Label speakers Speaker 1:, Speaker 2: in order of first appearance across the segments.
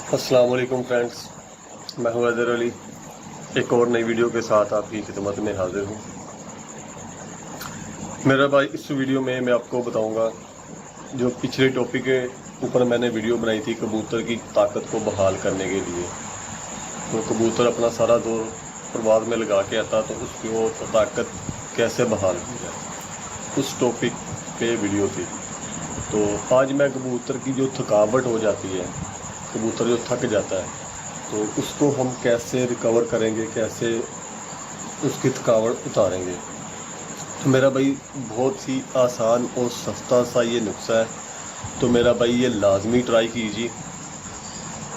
Speaker 1: अस्सलाम वालेकुम फ्रेंड्स, मैं हूं हैदर अली। एक और नई वीडियो के साथ आपकी खिदमत में हाजिर हूं। मेरा भाई, इस वीडियो में मैं आपको बताऊंगा जो पिछले टॉपिक के ऊपर मैंने वीडियो बनाई थी कबूतर की ताकत को बहाल करने के लिए। तो कबूतर अपना सारा दौर परवाज़ में लगा के आता तो उसकी वो ताकत कैसे बहाल की जाए, उस टॉपिक पे वीडियो थी। तो आज मैं कबूतर की जो थकावट हो जाती है, कबूतर जो थक जाता है, तो उसको हम कैसे रिकवर करेंगे, कैसे उसकी थकावट उतारेंगे। तो मेरा भाई, बहुत ही आसान और सस्ता सा ये नुस्खा है। तो मेरा भाई, ये लाजमी ट्राई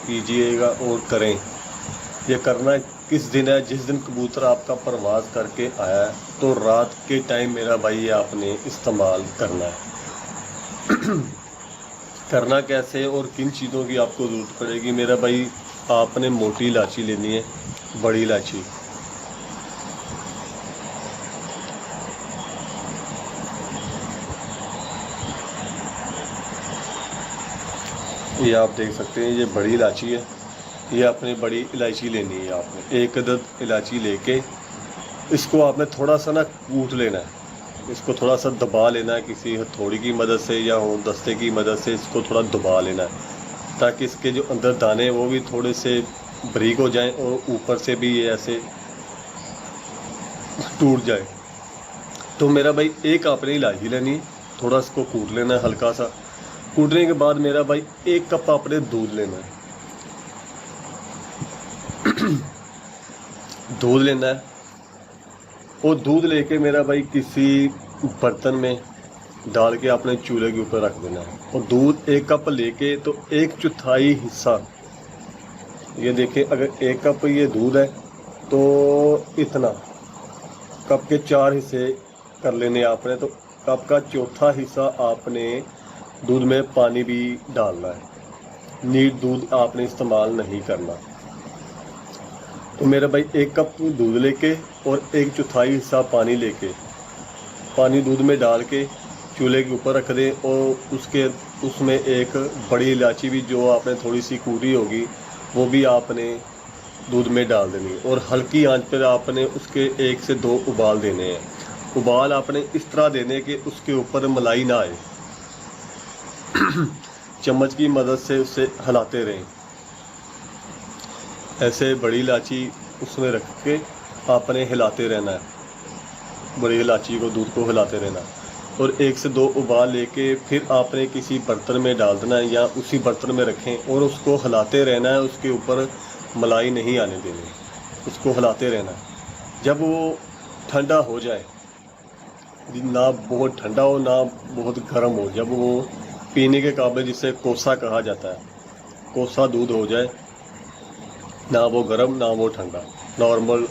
Speaker 1: कीजिएगा और करें। ये करना किस दिन है? जिस दिन कबूतर आपका परवाज़ करके आया है, तो रात के टाइम मेरा भाई ये आपने इस्तेमाल करना है। करना कैसे और किन चीज़ों की आपको ज़रूरत पड़ेगी मेरा भाई? आपने मोटी इलायची लेनी है, बड़ी इलायची, ये आप देख सकते हैं, ये बड़ी इलायची है। ये आपने बड़ी इलायची लेनी है। आपने एक अदद इलायची लेके इसको आपने थोड़ा सा ना कूट लेना है। इसको थोड़ा सा दबा लेना है, किसी हथौड़ी की मदद से या दस्ते की मदद से इसको थोड़ा दबा लेना है, ताकि इसके जो अंदर दाने हैं वो भी थोड़े से बारीक हो जाएं और ऊपर से भी ये ऐसे टूट जाए। तो मेरा भाई, एक आपने इलायची लेनी है, थोड़ा इसको कूट लेना है हल्का सा। कूटने के बाद मेरा भाई, एक कप आपने दूध लेना है। दूध लेना है और दूध लेके मेरा भाई किसी बर्तन में डाल के आपने चूल्हे के ऊपर रख देना है। और दूध एक कप लेके तो 1/4 हिस्सा, ये देखें, अगर 1 कप ये दूध है तो इतना कप के 4 हिस्से कर लेने आपने। तो कप का 1/4 हिस्सा आपने दूध में पानी भी डालना है। नीट दूध आपने इस्तेमाल नहीं करना। तो मेरा भाई, 1 कप दूध लेके और 1/4 हिस्सा पानी लेके, पानी दूध में डाल के चूल्हे के ऊपर रख दें। और उसमें एक बड़ी इलायची भी जो आपने थोड़ी सी कूटी होगी वो भी आपने दूध में डाल देनी। और हल्की आंच पर आपने उसके 1 से 2 उबाल देने हैं। उबाल आपने इस तरह देने कि उसके ऊपर मलाई ना आए। चम्मच की मदद से उसे हिलाते रहें। ऐसे बड़ी इलायची उसमें रख के आपने हिलाते रहना है, बड़ी इलायची को, दूध को हिलाते रहना। और 1 से 2 उबाल लेके फिर आपने किसी बर्तन में डाल देना है या उसी बर्तन में रखें और उसको हिलाते रहना है। उसके ऊपर मलाई नहीं आने देनी, उसको हिलाते रहना है। जब वो ठंडा हो जाए, ना बहुत ठंडा हो ना बहुत गर्म हो, जब वो पीने के काबिल, जिसे कोसा कहा जाता है, कोसा दूध हो जाए, ना वो गर्म ना वो ठंडा, नॉर्मल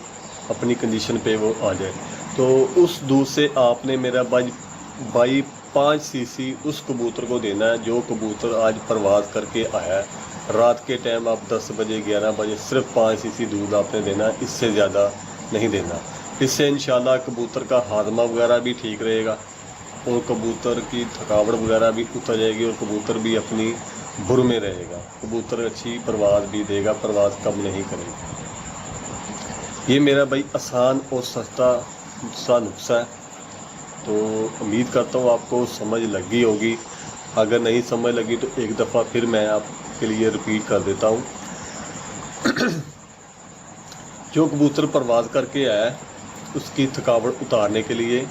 Speaker 1: अपनी कंडीशन पे वो आ जाए, तो उस दूध से आपने मेरा भाई 5 सीसी उस कबूतर को देना है जो कबूतर आज परवाज़ करके आया है। रात के टाइम आप 10 बजे 11 बजे सिर्फ 5 सीसी दूध आपने देना है, इससे ज़्यादा नहीं देना। इससे इंशाल्लाह कबूतर का हाजमा वगैरह भी ठीक रहेगा और कबूतर की थकावट वगैरह भी उतर जाएगी और कबूतर भी अपनी भुर में रहेगा। कबूतर अच्छी परवाज़ भी देगा, परवाज़ कम नहीं करेगा। ये मेरा भाई आसान और सस्ता सा नुस्खा है। तो उम्मीद करता हूँ आपको समझ लगी होगी। अगर नहीं समझ लगी तो एक दफ़ा फिर मैं आपके लिए रिपीट कर देता हूँ। जो कबूतर परवाज़ करके आया है, उसकी थकावट उतारने के लिए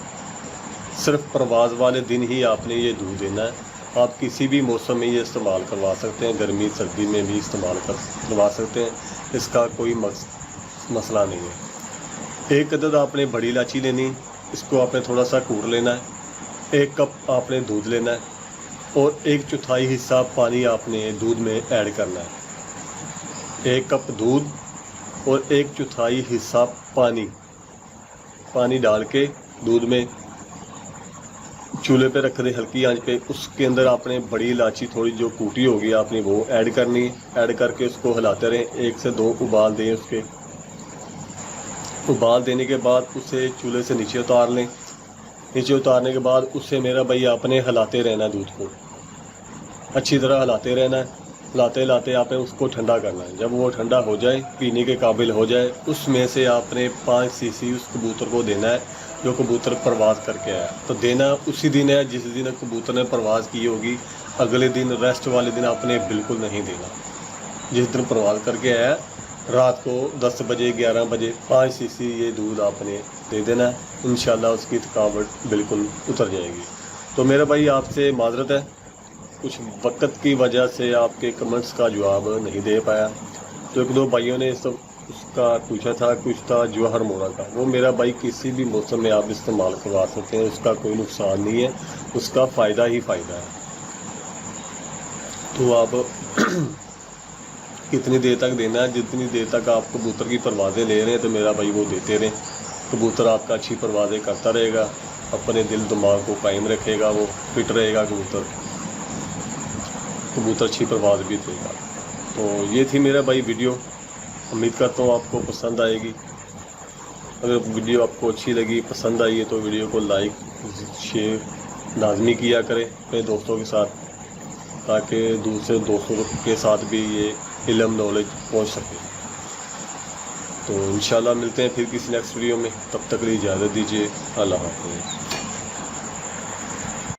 Speaker 1: सिर्फ परवाज़ वाले दिन ही आपने ये दूध देना है। आप किसी भी मौसम में ये इस्तेमाल करवा सकते हैं, गर्मी सर्दी में भी इस्तेमाल करवा सकते हैं, इसका कोई मसला नहीं है। 1 अदद आपने बड़ी इलायची लेनी, इसको आपने थोड़ा सा कूट लेना है। 1 कप आपने दूध लेना है और 1/4 हिस्सा पानी आपने दूध में ऐड करना है। 1 कप दूध और 1/4 हिस्सा पानी डाल के दूध में चूल्हे पे रख दे हल्की आंच पे। उसके अंदर आपने बड़ी इलायची थोड़ी जो कूटी होगी आपने वो ऐड करनी। ऐड करके उसको हिलाते रहें। 1 से 2 उबाल दें। उसके उबाल देने के बाद उसे चूल्हे से नीचे उतार लें। नीचे उतारने के बाद उसे मेरा भाई आपने हिलाते रहना, दूध को अच्छी तरह हिलाते रहना है। لاتے لاتے آپ نے اس کو ٹھنڈا کرنا ہے. جب وہ ٹھنڈا ہو جائے، پینے کے قابل ہو جائے، اس میں سے آپ نے 5 cc اس کبوتر کو دینا ہے جو کبوتر پرواز کر کے آیا. تو دینا اسی دن ہے جس دن کبوتر نے پرواز کی ہوگی. اگلے دن ریسٹ والے دن آپ نے بالکل نہیں دینا. جس دن پرواز کر کے آیا رات کو 10 بجے 11 بجے 5 cc یہ دودھ آپ نے دے دینا ہے. انشاءاللہ اس کی تھکاوٹ بالکل اتر جائے گی. تو میرا بھائی آپ سے معذرت ہے، کچھ وقت کی وجہ سے آپ کے کمنٹس کا جواب نہیں دے پایا. تو 1-2 بھائیوں نے اس کا پوچھا تھا، کچھ تھا جوہر مورا کا. وہ میرا بھائی کسی بھی موسم میں آپ استعمال کروا سکتے ہیں، اس کا کوئی نقصان نہیں ہے، اس کا فائدہ ہی فائدہ ہے. تو آپ کتنی دیر تک دینا ہے، جتنی دیر تک آپ کبوتر کی پروازیں لے رہے ہیں تو میرا بھائی وہ دیتے رہیں. کبوتر آپ کا اچھی پروازیں کرتا رہے گا، اپنے دل دماغ کو قائم رکھے گا، وہ فٹ رہے گا کبوتر اچھی پرواز بھی دے گا. تو یہ تھی میرا بھائی ویڈیو. امید کرتا ہوں آپ کو پسند آئے گی. اگر ویڈیو آپ کو اچھی لگی، پسند آئی ہے تو ویڈیو کو لائک شیئر لازمی کیا کریں اپنے دوستوں کے ساتھ، تاکہ دوسرے دوستوں کے ساتھ بھی یہ علم نالج پہنچ سکے. تو انشاءاللہ ملتے ہیں پھر کسی نیکسٹ ویڈیو میں. تب تک کے لیے اجازت دیجیے. اللہ حافظ.